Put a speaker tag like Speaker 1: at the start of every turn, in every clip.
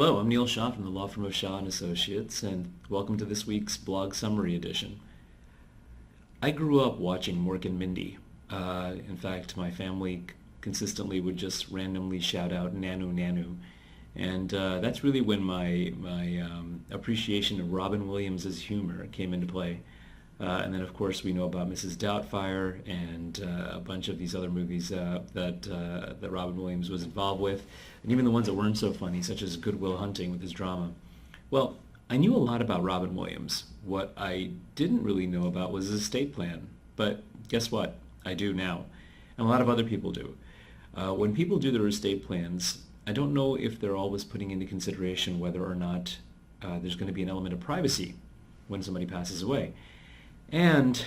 Speaker 1: Hello, I'm Neil Shaw from the law firm of Shaw & Associates, and welcome to this week's blog summary edition. I grew up watching Mork and Mindy. In fact, my family consistently would just randomly shout out Nanu Nanu. And that's really when my appreciation of Robin Williams' humor came into play. And then, of course, we know about Mrs. Doubtfire and a bunch of these other movies that Robin Williams was involved with, and even the ones that weren't so funny, such as Good Will Hunting with his drama. Well, I knew a lot about Robin Williams. What I didn't really know about was his estate plan. But guess what? I do now. And a lot of other people do. When people do their estate plans, I don't know if they're always putting into consideration whether or not there's going to be an element of privacy when somebody passes away. And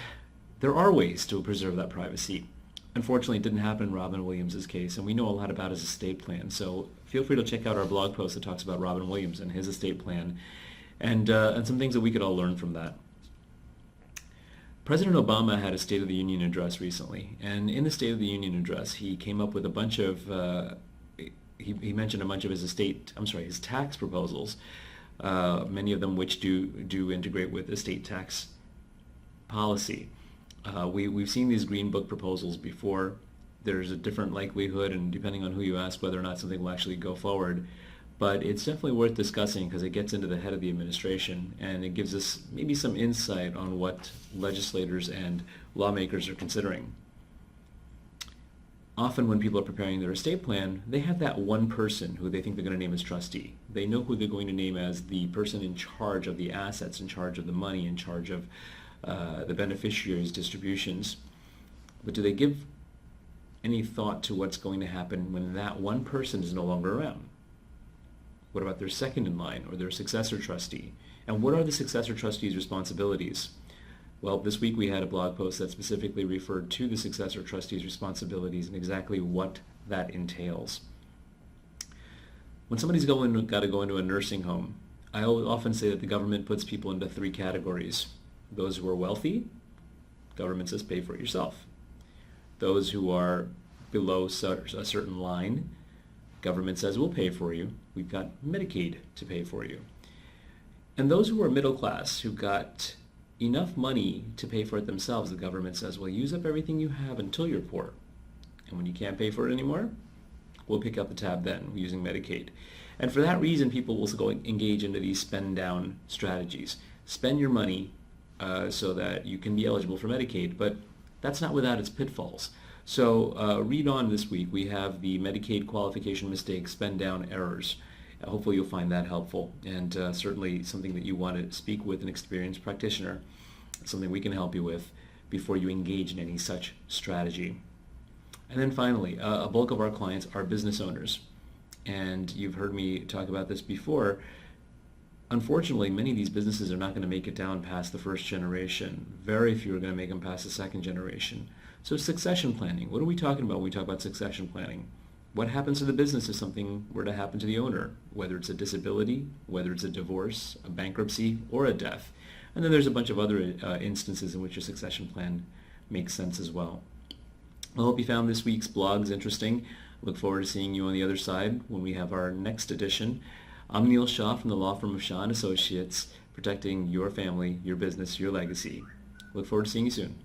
Speaker 1: there are ways to preserve that privacy. Unfortunately, it didn't happen in Robin Williams' case, and we know a lot about his estate plan. So feel free to check out our blog post that talks about Robin Williams and his estate plan, and some things that we could all learn from that. President Obama had a State of the Union address recently, and in the State of the Union address, he came up with a bunch of he mentioned a bunch of his tax proposals, many of them which do integrate with estate tax policy. We've seen these Green Book proposals before. There's a different likelihood, and depending on who you ask, whether or not something will actually go forward. But it's definitely worth discussing because it gets into the head of the administration, and it gives us maybe some insight on what legislators and lawmakers are considering. Often when people are preparing their estate plan, they have that one person who they think they're going to name as trustee. They know who they're going to name as the person in charge of the assets, in charge of the money, in charge of the beneficiaries' distributions. But do they give any thought to what's going to happen when that one person is no longer around? What about their second in line or their successor trustee? And what are the successor trustee's responsibilities? Well, this week we had a blog post that specifically referred to the successor trustee's responsibilities and exactly what that entails. When somebody's got to go into a nursing home, I often say that the government puts people into three categories. Those who are wealthy, government says pay for it yourself. Those who are below a certain line, government says we'll pay for you. We've got Medicaid to pay for you. And those who are middle class, who got enough money to pay for it themselves, the government says, well, use up everything you have until you're poor. And when you can't pay for it anymore, we'll pick up the tab then using Medicaid. And for that reason, people will go engage into these spend down strategies. Spend your money so that you can be eligible for Medicaid, but that's not without its pitfalls. So read on this week. We have the Medicaid qualification mistakes, spend down errors. Hopefully you'll find that helpful, and certainly something that you want to speak with an experienced practitioner, something we can help you with before you engage in any such strategy. And then finally, a bulk of our clients are business owners, and you've heard me talk about this before. Unfortunately, many of these businesses are not going to make it down past the first generation. Very few are going to make them past the second generation. So succession planning. What are we talking about when we talk about succession planning? What happens to the business if something were to happen to the owner, whether it's a disability, whether it's a divorce, a bankruptcy, or a death? And then there's a bunch of other instances in which a succession plan makes sense as well. I hope you found this week's blogs interesting. Look forward to seeing you on the other side when we have our next edition. I'm Neil Shaw from the law firm of Shaw & Associates, protecting your family, your business, your legacy. Look forward to seeing you soon.